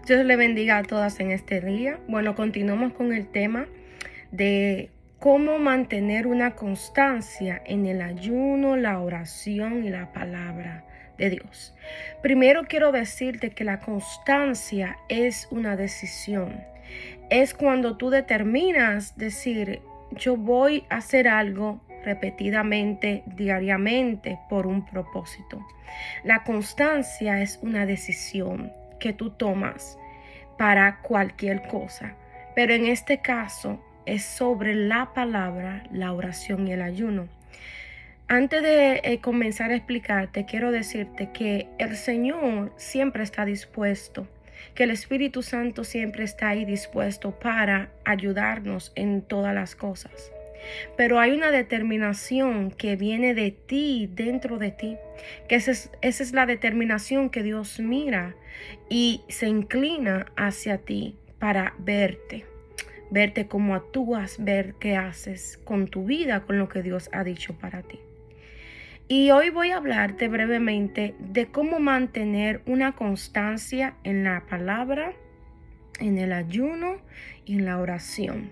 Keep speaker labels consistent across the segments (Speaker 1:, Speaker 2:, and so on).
Speaker 1: Dios le bendiga a todas en este día. Bueno, continuamos con el tema de cómo mantener una constancia en el ayuno, la oración y la palabra de Dios. Primero quiero decirte que la constancia es una decisión. Es cuando tú determinas decir, yo voy a hacer algo repetidamente, diariamente, por un propósito. La constancia es una decisión que tú tomas para cualquier cosa, pero en este caso es sobre la palabra, la oración y el ayuno. Antes de comenzar a explicarte, quiero decirte que el Señor siempre está dispuesto, que el Espíritu Santo siempre está ahí dispuesto para ayudarnos en todas las cosas. Pero hay una determinación que viene de ti, dentro de ti, que esa es la determinación que Dios mira y se inclina hacia ti para verte cómo actúas, ver qué haces con tu vida, con lo que Dios ha dicho para ti. Y hoy voy a hablarte brevemente de cómo mantener una constancia en la palabra, en el ayuno y en la oración.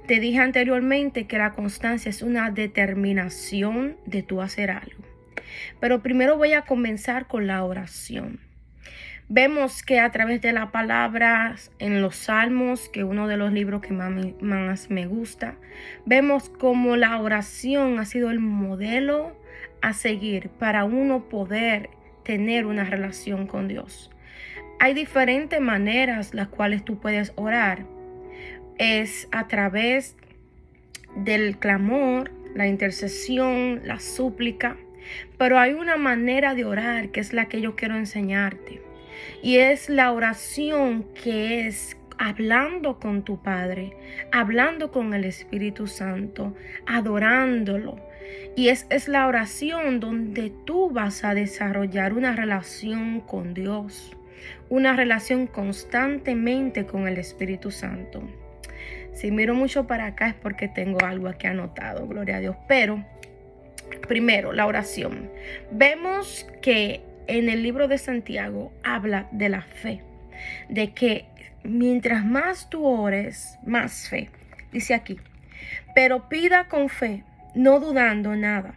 Speaker 1: Te dije anteriormente que la constancia es una determinación de tú hacer algo. Pero primero voy a comenzar con la oración. Vemos que a través de la palabra en los Salmos, que es uno de los libros que más me gusta, vemos como la oración ha sido el modelo a seguir para uno poder tener una relación con Dios. Hay diferentes maneras las cuales tú puedes orar. Es a través del clamor, la intercesión, la súplica. Pero hay una manera de orar que es la que yo quiero enseñarte. Y es la oración que es hablando con tu Padre, hablando con el Espíritu Santo, adorándolo. Y es la oración donde tú vas a desarrollar una relación con Dios, una relación constantemente con el Espíritu Santo. Si miro mucho para acá es porque tengo algo aquí anotado, gloria a Dios. Pero primero, la oración. Vemos que en el libro de Santiago habla de la fe, de que mientras más tú ores, más fe. Dice aquí, pero pida con fe, no dudando nada,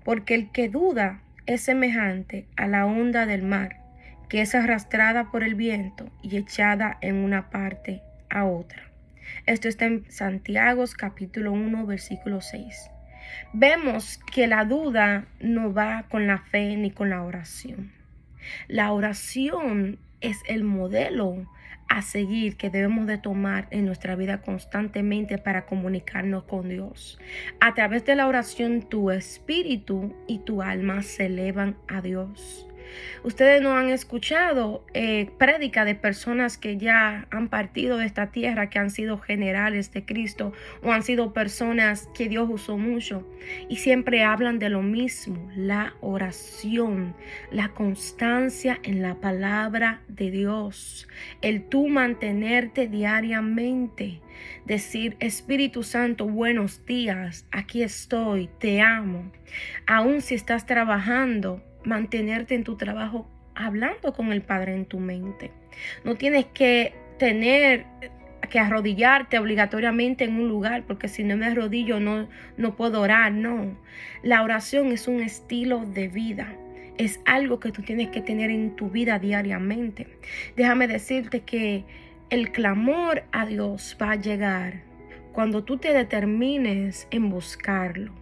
Speaker 1: porque el que duda es semejante a la onda del mar, que es arrastrada por el viento y echada en una parte a otra. Esto está en Santiago capítulo 1, versículo 6. Vemos que la duda no va con la fe ni con la oración. La oración es el modelo a seguir que debemos de tomar en nuestra vida constantemente para comunicarnos con Dios. A través de la oración tu espíritu y tu alma se elevan a Dios. Ustedes no han escuchado prédica de personas que ya han partido de esta tierra, que han sido generales de Cristo o han sido personas que Dios usó mucho y siempre hablan de lo mismo: la oración, la constancia en la palabra de Dios, el tú mantenerte diariamente, decir: Espíritu Santo, buenos días, aquí estoy, te amo. Aún si estás trabajando, mantenerte en tu trabajo hablando con el Padre en tu mente. No tienes que tener que arrodillarte obligatoriamente en un lugar, porque si no me arrodillo no puedo orar. No, la oración es un estilo de vida. Es algo que tú tienes que tener en tu vida diariamente. Déjame decirte que el clamor a Dios va a llegar cuando tú te determines en buscarlo.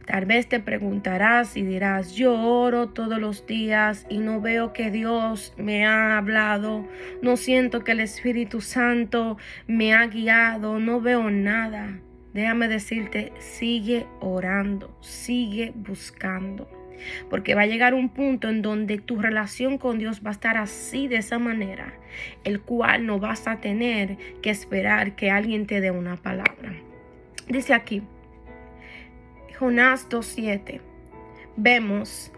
Speaker 1: Tal vez te preguntarás y dirás: yo oro todos los días y no veo que Dios me ha hablado, no siento que el Espíritu Santo me ha guiado, no veo nada. Déjame decirte, sigue orando, sigue buscando, porque va a llegar un punto en donde tu relación con Dios va a estar así, de esa manera, el cual no vas a tener que esperar que alguien te dé una palabra. Dice aquí, Jonás 2:7, vemos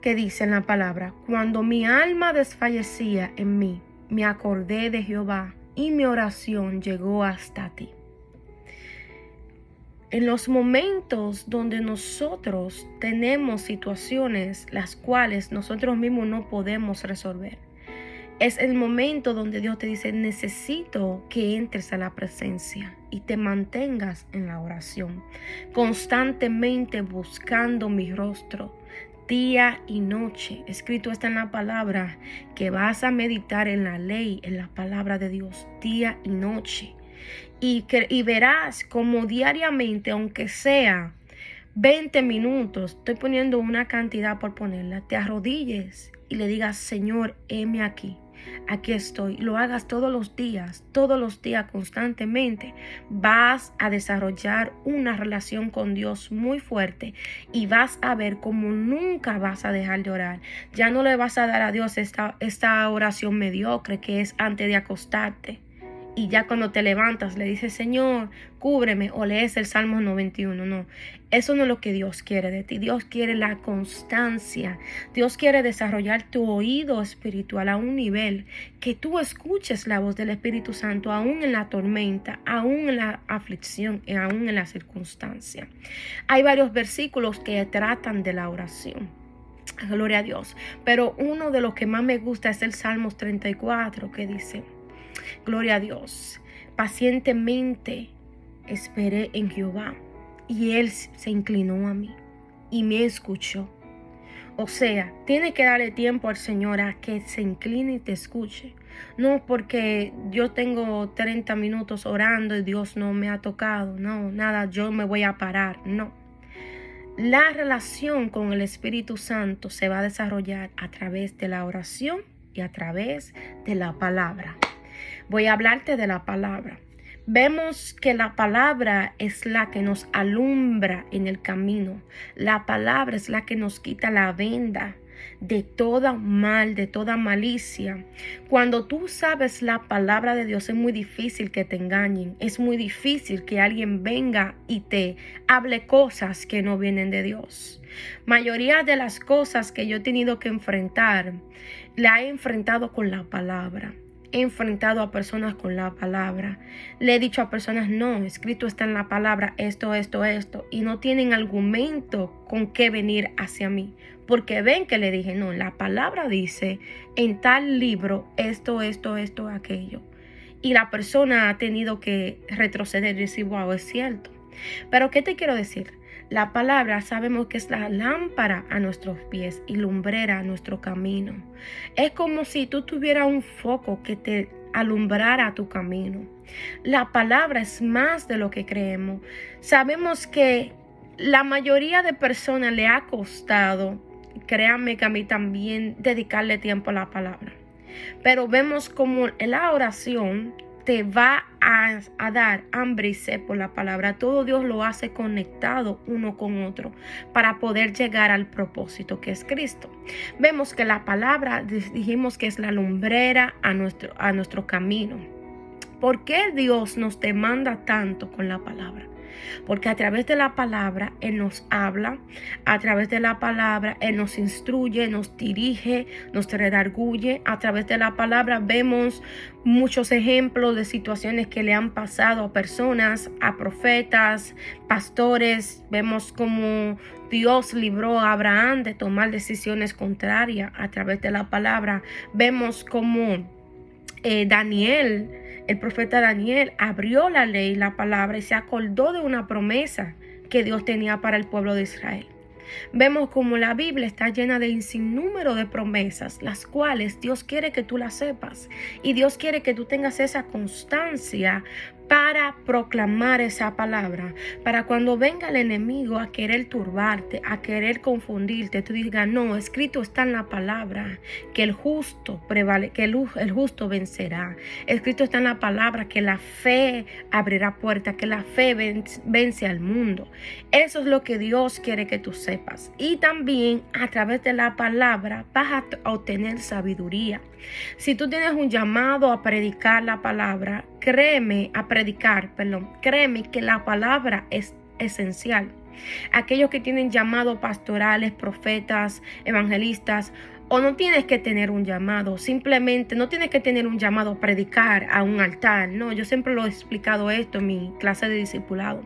Speaker 1: que dice en la palabra: cuando mi alma desfallecía en mí, me acordé de Jehová y mi oración llegó hasta ti. En los momentos donde nosotros tenemos situaciones las cuales nosotros mismos no podemos resolver, Es el momento donde Dios te dice, necesito que entres a la presencia y te mantengas en la oración, constantemente buscando mi rostro, día y noche. Escrito está en la palabra que vas a meditar en la ley, en la palabra de Dios, día y noche. Y verás como diariamente, aunque sea 20 minutos, estoy poniendo una cantidad por ponerla, te arrodilles y le digas, Señor, heme aquí. Aquí estoy. Lo hagas todos los días constantemente. Vas a desarrollar una relación con Dios muy fuerte y vas a ver cómo nunca vas a dejar de orar. Ya no le vas a dar a Dios esta oración mediocre que es antes de acostarte. Y ya cuando te levantas le dices, Señor, cúbreme, o lees el Salmo 91. No, eso no es lo que Dios quiere de ti. Dios quiere la constancia. Dios quiere desarrollar tu oído espiritual a un nivel que tú escuches la voz del Espíritu Santo aún en la tormenta, aún en la aflicción y aún en la circunstancia. Hay varios versículos que tratan de la oración. Gloria a Dios. Pero uno de los que más me gusta es el Salmos 34, que dice, gloria a Dios, pacientemente esperé en Jehová y Él se inclinó a mí y me escuchó. O sea, tiene que darle tiempo al Señor a que se incline y te escuche. No porque yo tengo 30 minutos orando y Dios no me ha tocado. No, nada, yo me voy a parar. No. La relación con el Espíritu Santo se va a desarrollar a través de la oración y a través de la palabra. Voy a hablarte de la palabra. Vemos que la palabra es la que nos alumbra en el camino. La palabra es la que nos quita la venda de todo mal, de toda malicia. Cuando tú sabes la palabra de Dios, es muy difícil que te engañen. Es muy difícil que alguien venga y te hable cosas que no vienen de Dios. Mayoría de las cosas que yo he tenido que enfrentar, la he enfrentado con la palabra. He enfrentado a personas con la palabra. Le he dicho a personas, no, escrito está en la palabra esto, y no tienen argumento con qué venir hacia mí. Porque ven que le dije, no, la palabra dice en tal libro esto, aquello. Y la persona ha tenido que retroceder y decir, wow, es cierto. Pero ¿qué te quiero decir? La palabra sabemos que es la lámpara a nuestros pies y lumbrera a nuestro camino. Es como si tú tuvieras un foco que te alumbrara tu camino. La palabra es más de lo que creemos. Sabemos que la mayoría de personas le ha costado, créanme que a mí también, dedicarle tiempo a la palabra. Pero vemos como en la oración te va a dar hambre y sed por la palabra. Todo Dios lo hace conectado uno con otro para poder llegar al propósito que es Cristo. Vemos que la palabra dijimos que es la lumbrera a nuestro camino. ¿Por qué Dios nos demanda tanto con la palabra? Porque a través de la palabra Él nos habla, a través de la palabra Él nos instruye, nos dirige, nos redarguye. A través de la palabra vemos muchos ejemplos de situaciones que le han pasado a personas, a profetas, pastores. Vemos cómo Dios libró a Abraham de tomar decisiones contrarias a través de la palabra. Vemos cómo Daniel, el profeta Daniel, abrió la ley, la palabra, y se acordó de una promesa que Dios tenía para el pueblo de Israel. Vemos como la Biblia está llena de un sinnúmero de promesas, las cuales Dios quiere que tú las sepas. Y Dios quiere que tú tengas esa constancia para proclamar esa palabra, para cuando venga el enemigo a querer turbarte, a querer confundirte, tú digas, no, escrito está en la palabra que el justo que el justo vencerá. Escrito está en la palabra que la fe abrirá puertas, que la fe vence al mundo. Eso es lo que Dios quiere que tú sepas. Y también a través de la palabra vas a obtener sabiduría. Si tú tienes un llamado a predicar la palabra, créeme que la palabra es esencial. Aquellos que tienen llamado pastorales, profetas, evangelistas, o no tienes que tener un llamado, simplemente no tienes que tener un llamado a predicar a un altar. No, yo siempre lo he explicado esto en mi clase de discipulado,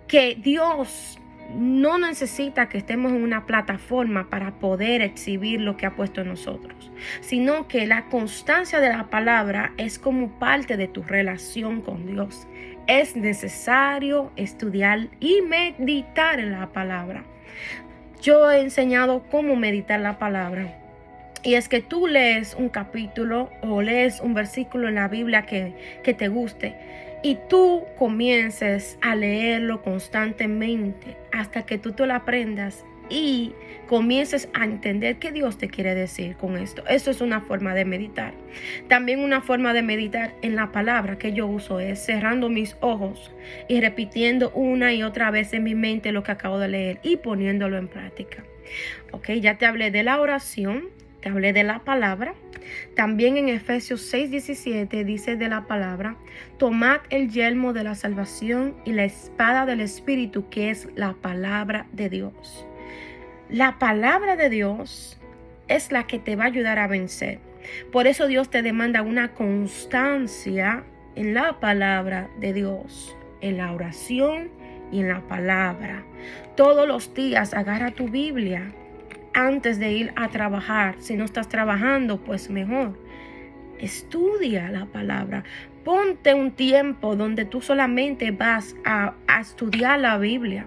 Speaker 1: que Dios no necesita que estemos en una plataforma para poder exhibir lo que ha puesto en nosotros, sino que la constancia de la palabra es como parte de tu relación con Dios. Es necesario estudiar y meditar en la palabra. Yo he enseñado cómo meditar la palabra. Y es que tú lees un capítulo o lees un versículo en la Biblia que te guste y tú comiences a leerlo constantemente hasta que tú te lo aprendas y comiences a entender qué Dios te quiere decir con esto. Eso es una forma de meditar. También una forma de meditar en la palabra que yo uso es cerrando mis ojos y repitiendo una y otra vez en mi mente lo que acabo de leer y poniéndolo en práctica. Ok, ya te hablé de la oración. Te hablé de la palabra. También en Efesios 6:17 dice de la palabra: tomad el yelmo de la salvación y la espada del Espíritu, que es la palabra de Dios. La palabra de Dios es la que te va a ayudar a vencer. Por eso Dios te demanda una constancia en la palabra de Dios, en la oración y en la palabra. Todos los días agarra tu Biblia antes de ir a trabajar. Si no estás trabajando, pues mejor. Estudia la palabra. Ponte un tiempo donde tú solamente vas a estudiar la Biblia.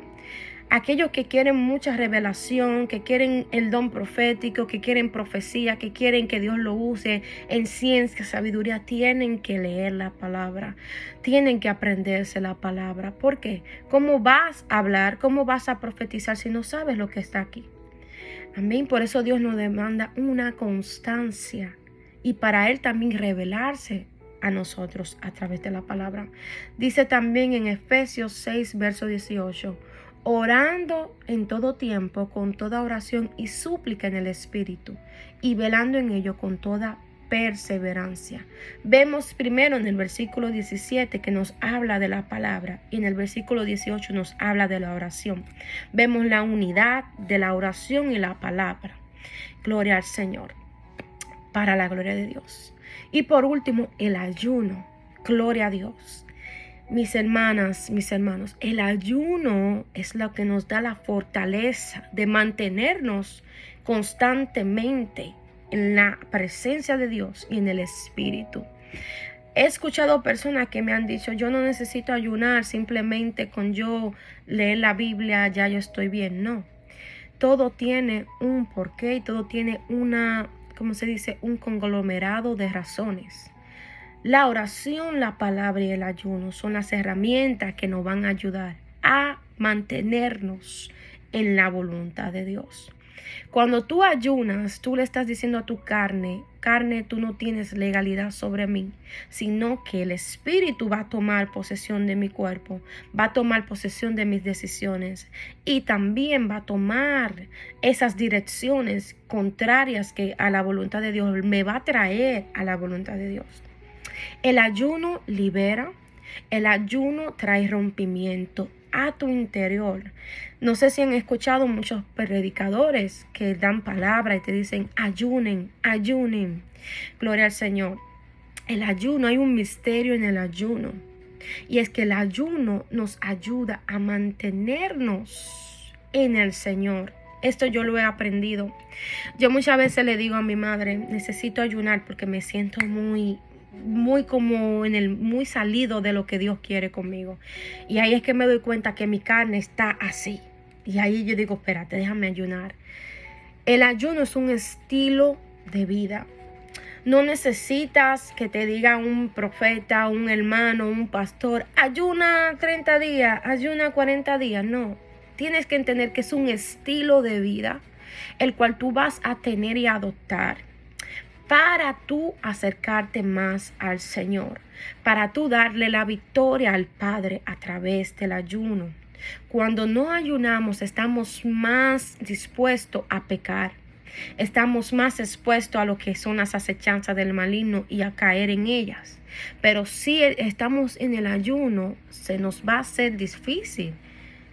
Speaker 1: Aquellos que quieren mucha revelación, que quieren el don profético, que quieren profecía, que quieren que Dios lo use en ciencia, sabiduría, tienen que leer la palabra. Tienen que aprenderse la palabra. ¿Por qué? ¿Cómo vas a hablar? ¿Cómo vas a profetizar si no sabes lo que está aquí? Amén. Por eso Dios nos demanda una constancia y para Él también revelarse a nosotros a través de la palabra. Dice también en Efesios 6, verso 18, orando en todo tiempo con toda oración y súplica en el Espíritu y velando en ello con toda perseverancia. Vemos primero en el versículo 17 que nos habla de la palabra y en el versículo 18 nos habla de la oración. Vemos la unidad de la oración y la palabra. Gloria al Señor, para la gloria de Dios. Y por último, el ayuno. Gloria a Dios. Mis hermanas, mis hermanos, el ayuno es lo que nos da la fortaleza de mantenernos constantemente en la presencia de Dios y en el Espíritu. He escuchado personas que me han dicho: yo no necesito ayunar, simplemente con yo leer la Biblia ya yo estoy bien. No, todo tiene un porqué y todo tiene ¿cómo se dice? Un conglomerado de razones. La oración, la palabra y el ayuno son las herramientas que nos van a ayudar a mantenernos en la voluntad de Dios. Cuando tú ayunas, tú le estás diciendo a tu carne, tú no tienes legalidad sobre mí, sino que el Espíritu va a tomar posesión de mi cuerpo, va a tomar posesión de mis decisiones y también va a tomar esas direcciones contrarias que a la voluntad de Dios, me va a traer a la voluntad de Dios. El ayuno libera, el ayuno trae rompimiento a tu interior. No sé si han escuchado muchos predicadores que dan palabra y te dicen: ayunen, ayunen. Gloria al Señor. El ayuno, hay un misterio en el ayuno. Y es que el ayuno nos ayuda a mantenernos en el Señor. Esto yo lo he aprendido. Yo muchas veces le digo a mi madre: necesito ayunar porque me siento muy como muy salido de lo que Dios quiere conmigo. Y ahí es que me doy cuenta que mi carne está así. Y ahí yo digo: espérate, déjame ayunar. El ayuno es un estilo de vida. No necesitas que te diga un profeta, un hermano, un pastor: ayuna 30 días, ayuna 40 días. No, tienes que entender que es un estilo de vida el cual tú vas a tener y adoptar para tú acercarte más al Señor, para tú darle la victoria al Padre a través del ayuno. Cuando no ayunamos, estamos más dispuestos a pecar. Estamos más expuestos a lo que son las acechanzas del maligno y a caer en ellas. Pero si estamos en el ayuno, se nos va a hacer difícil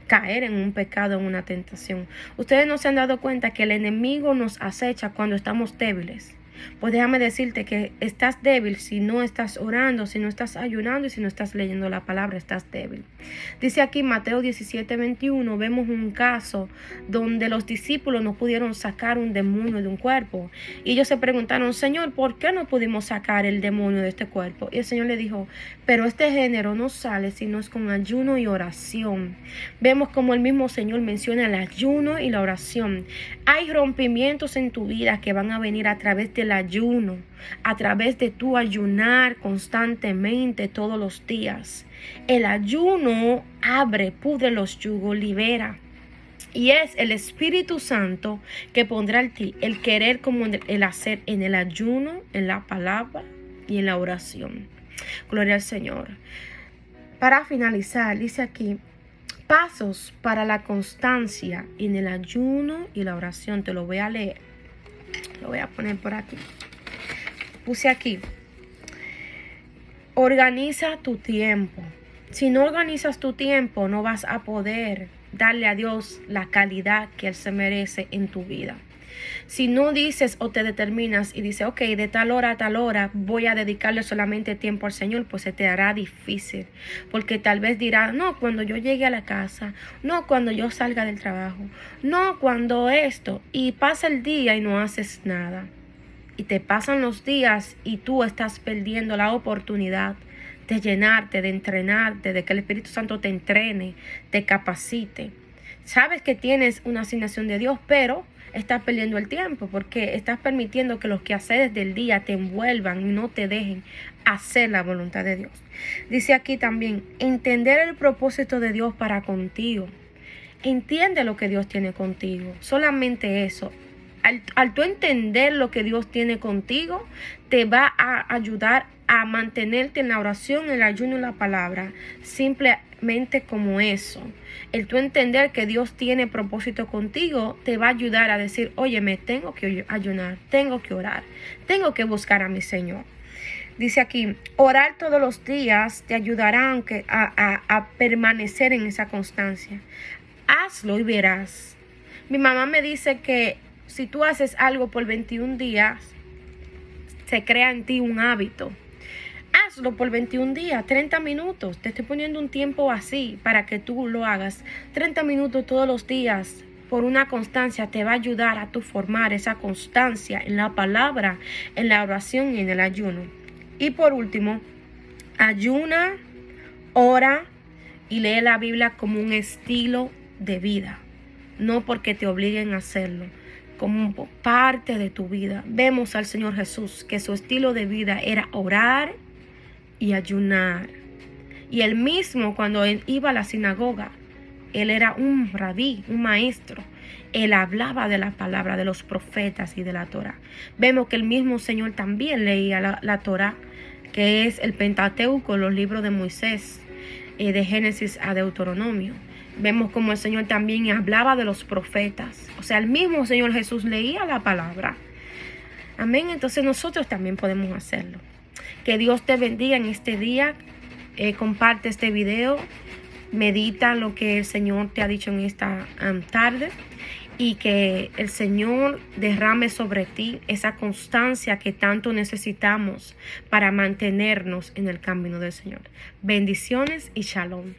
Speaker 1: caer en un pecado, en una tentación. Ustedes no se han dado cuenta que el enemigo nos acecha cuando estamos débiles. Pues déjame decirte que estás débil si no estás orando, si no estás ayunando y si no estás leyendo la palabra, estás débil. Dice aquí Mateo 17:21, vemos un caso donde los discípulos no pudieron sacar un demonio de un cuerpo. Y ellos se preguntaron, Señor, ¿por qué no pudimos sacar el demonio de este cuerpo? Y el Señor le dijo, pero este género no sale si no es con ayuno y oración. Vemos como el mismo Señor menciona el ayuno y la oración. Hay rompimientos en tu vida que van a venir a través del ayuno, a través de tu ayunar constantemente todos los días. El ayuno abre, pudre los yugos, libera. Y es el Espíritu Santo que pondrá en ti el querer como el hacer en el ayuno, en la palabra y en la oración. Gloria al Señor. Para finalizar, dice aquí, pasos para la constancia en el ayuno y la oración. Te lo voy a leer. Lo voy a poner por aquí. Puse aquí. Organiza tu tiempo. Si no organizas tu tiempo, no vas a poder darle a Dios la calidad que Él se merece en tu vida. Si no dices o te determinas y dices, ok, de tal hora a tal hora voy a dedicarle solamente tiempo al Señor, pues se te hará difícil. Porque tal vez dirás, no, cuando yo llegue a la casa, no, cuando yo salga del trabajo, no, cuando esto. Y pasa el día y no haces nada. Y te pasan los días y tú estás perdiendo la oportunidad de llenarte, de entrenarte, de que el Espíritu Santo te entrene, te capacite. Sabes que tienes una asignación de Dios, pero estás perdiendo el tiempo porque estás permitiendo que los quehaceres del día te envuelvan y no te dejen hacer la voluntad de Dios. Dice aquí también, entender el propósito de Dios para contigo. Entiende lo que Dios tiene contigo. Solamente eso. Al tú entender lo que Dios tiene contigo, te va a ayudar a mantenerte en la oración, el ayuno y la palabra. Simplemente como eso. El tú entender que Dios tiene propósito contigo, te va a ayudar a decir, oye, me tengo que ayunar, tengo que orar, tengo que buscar a mi Señor. Dice aquí, orar todos los días te ayudará a permanecer en esa constancia. Hazlo y verás. Mi mamá me dice que si tú haces algo por 21 días, se crea en ti un hábito. Hazlo por 21 días, 30 minutos. Te estoy poniendo un tiempo así para que tú lo hagas. 30 minutos todos los días por una constancia te va a ayudar a tu formar esa constancia en la palabra, en la oración y en el ayuno. Y por último, ayuna, ora y lee la Biblia como un estilo de vida. No porque te obliguen a hacerlo, como parte de tu vida. Vemos al Señor Jesús que su estilo de vida era orar y ayunar. Y él mismo, cuando él iba a la sinagoga, él era un rabí, un maestro. Él hablaba de la palabra de los profetas y de la Torá. Vemos que el mismo Señor también leía la Torá, que es el Pentateuco, los libros de Moisés, de Génesis a Deuteronomio. Vemos como el Señor también hablaba de los profetas. O sea, el mismo Señor Jesús leía la palabra. Amén. Entonces nosotros también podemos hacerlo. Que Dios te bendiga en este día. Comparte este video. Medita lo que el Señor te ha dicho en esta tarde. Y que el Señor derrame sobre ti esa constancia que tanto necesitamos para mantenernos en el camino del Señor. Bendiciones y shalom.